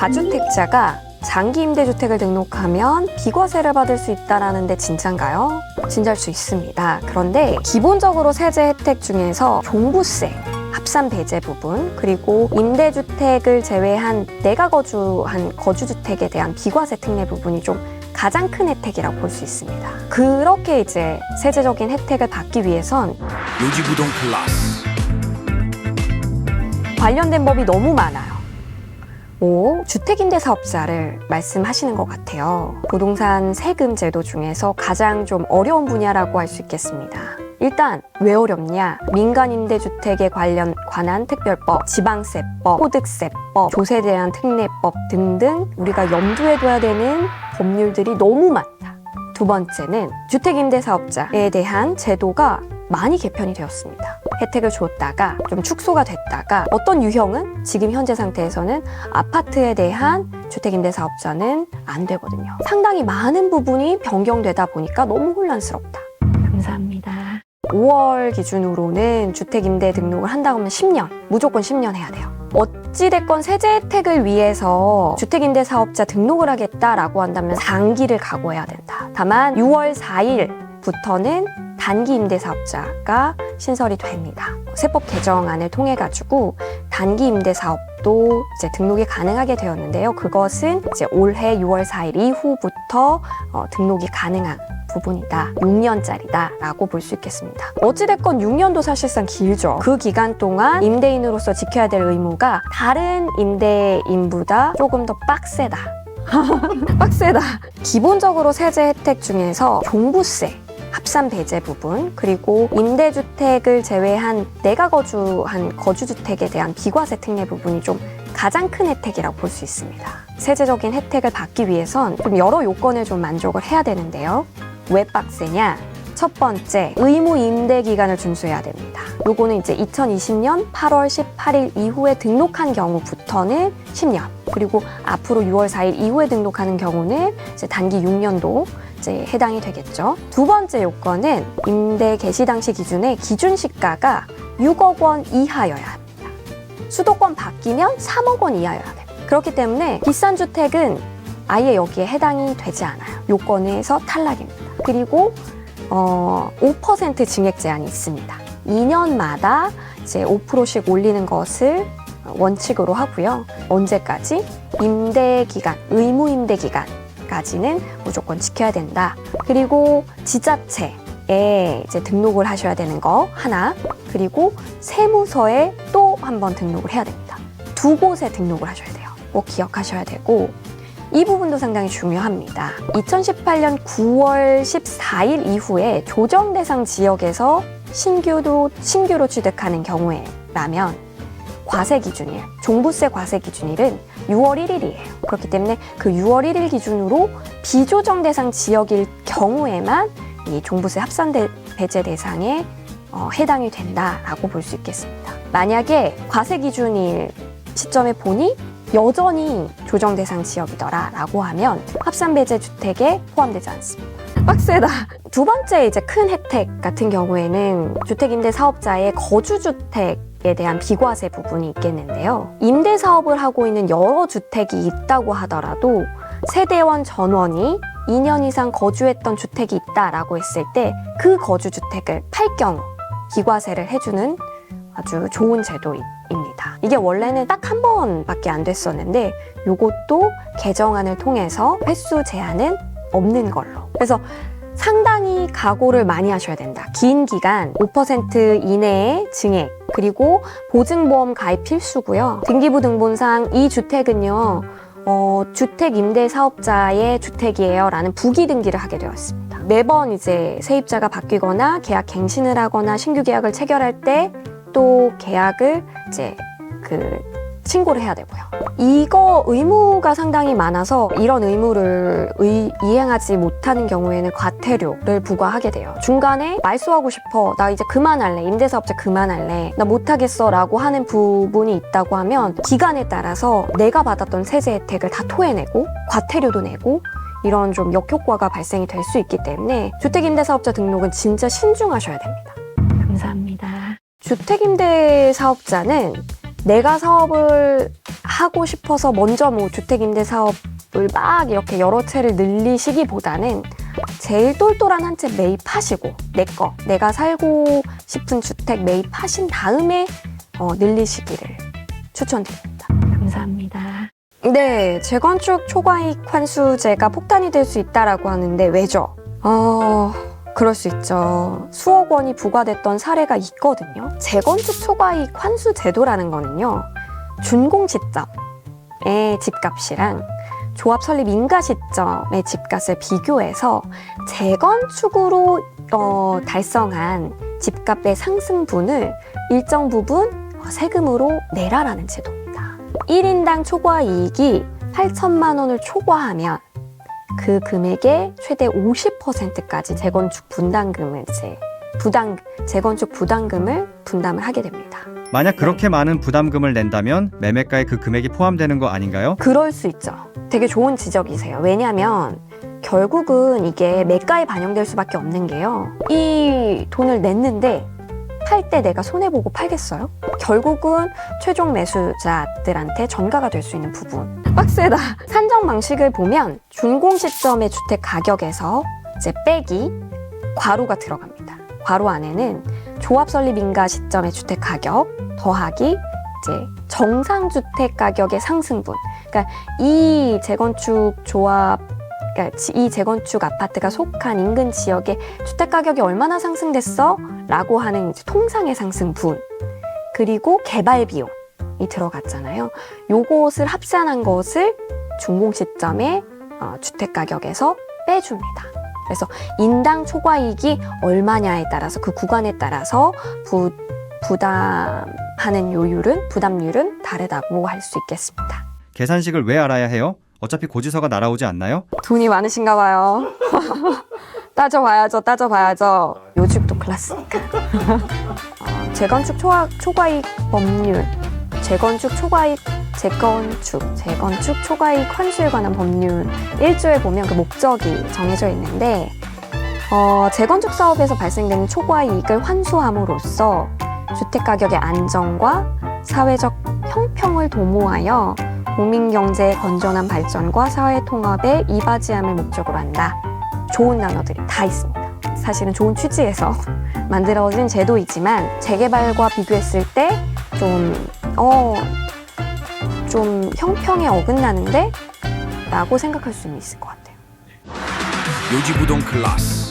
다주택자가 장기 임대주택을 등록하면 비과세를 받을 수 있다라는데 진짠가요? 진짜일 수 있습니다. 그런데 기본적으로 세제 혜택 중에서 종부세, 합산 배제 부분, 그리고 임대주택을 제외한 내가 거주한 거주주택에 대한 비과세 특례 부분이 좀 가장 큰 혜택이라고 볼 수 있습니다. 그렇게 이제 세제적인 혜택을 받기 위해선 요지부동 플러스 관련된 법이 너무 많아요. 주택임대사업자를 말씀하시는 것 같아요. 부동산 세금 제도 중에서 가장 좀 어려운 분야라고 할 수 있겠습니다. 일단 왜 어렵냐? 민간임대주택에 관한 특별법, 지방세법, 소득세법, 조세에 대한 특례법 등등 우리가 염두에 둬야 되는 법률들이 너무 많다. 두 번째는 주택임대사업자에 대한 제도가 많이 개편이 되었습니다. 혜택을 줬다가 좀 축소가 됐다가 어떤 유형은 지금 현재 상태에서는 아파트에 대한 주택임대사업자는 안 되거든요. 상당히 많은 부분이 변경되다 보니까 너무 혼란스럽다. 감사합니다. 5월 기준으로는 주택임대 등록을 한다고 하면 10년, 무조건 10년 해야 돼요. 어찌됐건 세제 혜택을 위해서 주택임대사업자 등록을 하겠다라고 한다면 장기를 각오해야 된다. 다만 6월 4일부터는 단기 임대사업자가 신설이 됩니다. 세법 개정안을 통해 가지고 단기 임대사업도 이제 등록이 가능하게 되었는데요. 그것은 이제 올해 6월 4일 이후부터 등록이 가능한 부분이다. 6년짜리다라고 볼 수 있겠습니다. 어찌됐건 6년도 사실상 길죠. 그 기간 동안 임대인으로서 지켜야 될 의무가 다른 임대인보다 조금 더 빡세다. 빡세다. 기본적으로 세제 혜택 중에서 종부세, 합산 배제 부분, 그리고 임대주택을 제외한 내가 거주한 거주주택에 대한 비과세 특례 부분이 좀 가장 큰 혜택이라고 볼 수 있습니다. 세제적인 혜택을 받기 위해선 좀 여러 요건을 좀 만족을 해야 되는데요. 왜 빡세냐? 첫 번째, 의무 임대 기간을 준수해야 됩니다. 요거는 이제 2020년 8월 18일 이후에 등록한 경우부터는 10년, 그리고 앞으로 6월 4일 이후에 등록하는 경우는 이제 단기 6년도 이제 해당이 되겠죠. 두 번째 요건은 임대 개시 당시 기준의 기준 시가가 6억 원 이하여야 합니다. 수도권 바뀌면 3억 원 이하여야 됩니다. 그렇기 때문에 비싼 주택은 아예 여기에 해당이 되지 않아요. 요건에서 탈락입니다. 그리고 5% 증액 제한이 있습니다. 2년마다 이제 5%씩 올리는 것을 원칙으로 하고요. 언제까지? 임대 기간, 의무 임대 기간까지는 무조건 지켜야 된다. 그리고 지자체에 이제 등록을 하셔야 되는 거 하나, 그리고 세무서에 또 한 번 등록을 해야 됩니다. 두 곳에 등록을 하셔야 돼요. 꼭 기억하셔야 되고, 이 부분도 상당히 중요합니다. 2018년 9월 14일 이후에 조정 대상 지역에서 신규로 취득하는 경우에라면 과세 기준일, 종부세 과세 기준일은 6월 1일이에요. 그렇기 때문에 그 6월 1일 기준으로 비조정 대상 지역일 경우에만 이 종부세 합산 배제 대상에 해당이 된다라고 볼 수 있겠습니다. 만약에 과세 기준일 시점에 보니 여전히 조정 대상 지역이더라라고 하면 합산 배제 주택에 포함되지 않습니다. 빡세다. 두 번째 이제 큰 혜택 같은 경우에는 주택임대 사업자의 거주주택에 대한 비과세 부분이 있겠는데요. 임대 사업을 하고 있는 여러 주택이 있다고 하더라도 세대원 전원이 2년 이상 거주했던 주택이 있다라고 했을 때 그 거주주택을 팔 경우 비과세를 해주는 아주 좋은 제도입니다. 이게 원래는 딱 한 번밖에 안 됐었는데 이것도 개정안을 통해서 횟수 제한은 없는 걸로. 그래서 상당히 각오를 많이 하셔야 된다. 긴 기간 5% 이내의 증액, 그리고 보증보험 가입 필수고요. 등기부 등본상 이 주택은요 주택임대사업자의 주택이에요 라는 부기 등기를 하게 되었습니다. 매번 이제 세입자가 바뀌거나 계약 갱신을 하거나 신규 계약을 체결할 때 또 계약을 이제 신고를 해야 되고요. 이거 의무가 상당히 많아서 이런 의무를 이행하지 못하는 경우에는 과태료를 부과하게 돼요. 중간에 말소하고 싶어, 나 이제 그만할래, 임대사업자 그만할래, 나 못하겠어 라고 하는 부분이 있다고 하면 기간에 따라서 내가 받았던 세제 혜택을 다 토해내고 과태료도 내고 이런 좀 역효과가 발생이 될 수 있기 때문에 주택임대사업자 등록은 진짜 신중하셔야 됩니다. 감사합니다. 주택임대사업자는 내가 사업을 하고 싶어서 먼저 뭐 주택임대 사업을 막 이렇게 여러 채를 늘리시기보다는 제일 똘똘한 한 채 매입하시고 내가 살고 싶은 주택 매입하신 다음에 늘리시기를 추천드립니다. 감사합니다. 네, 재건축 초과이익 환수제가 폭탄이 될 수 있다라고 하는데 왜죠? 그럴 수 있죠. 수억 원이 부과됐던 사례가 있거든요. 재건축 초과이익 환수 제도라는 거는요. 준공 시점의 집값이랑 조합 설립 인가 시점의 집값을 비교해서 재건축으로 달성한 집값의 상승분을 일정 부분 세금으로 내라라는 제도입니다. 1인당 초과이익이 8천만 원을 초과하면 그 금액의 최대 50%까지 재건축 재건축 부담금을 분담을 하게 됩니다. 만약 그렇게 많은 부담금을 낸다면 매매가에 그 금액이 포함되는 거 아닌가요? 그럴 수 있죠. 되게 좋은 지적이세요. 왜냐하면 결국은 이게 매가에 반영될 수밖에 없는 게요. 이 돈을 냈는데 팔 때 내가 손해보고 팔겠어요? 결국은 최종 매수자들한테 전가가 될 수 있는 부분. 빡세다. 산정 방식을 보면 준공 시점의 주택 가격에서 이제 빼기 괄호가 들어갑니다. 괄호 안에는 조합 설립 인가 시점의 주택 가격 더하기 이제 정상 주택 가격의 상승분. 그러니까 이 재건축 아파트가 속한 인근 지역의 주택 가격이 얼마나 상승됐어? 라고 하는 이제 통상의 상승분. 그리고 개발 비용이 들어갔잖아요. 요것을 합산한 것을 준공 시점의 주택 가격에서 빼줍니다. 그래서 인당 초과이익이 얼마냐에 따라서 그 구간에 따라서 부담률은 다르다고 할 수 있겠습니다. 계산식을 왜 알아야 해요? 어차피 고지서가 날아오지 않나요? 돈이 많으신가 봐요. 따져봐야죠. 요즘도 클래스니까. 재건축 초과이익 법률, 재건축 초과이익 환수에 관한 법률 1조에 보면 그 목적이 정해져 있는데 재건축 사업에서 발생되는 초과이익을 환수함으로써 주택가격의 안정과 사회적 형평을 도모하여 국민경제의 건전한 발전과 사회통합에 이바지함을 목적으로 한다. 좋은 단어들이 다 있습니다. 사실은 좋은 취지에서 만들어진 제도이지만 재개발과 비교했을 때 좀 형평에 어긋나는데? 라고 생각할 수 있을 것 같아요. 요지부동 클래스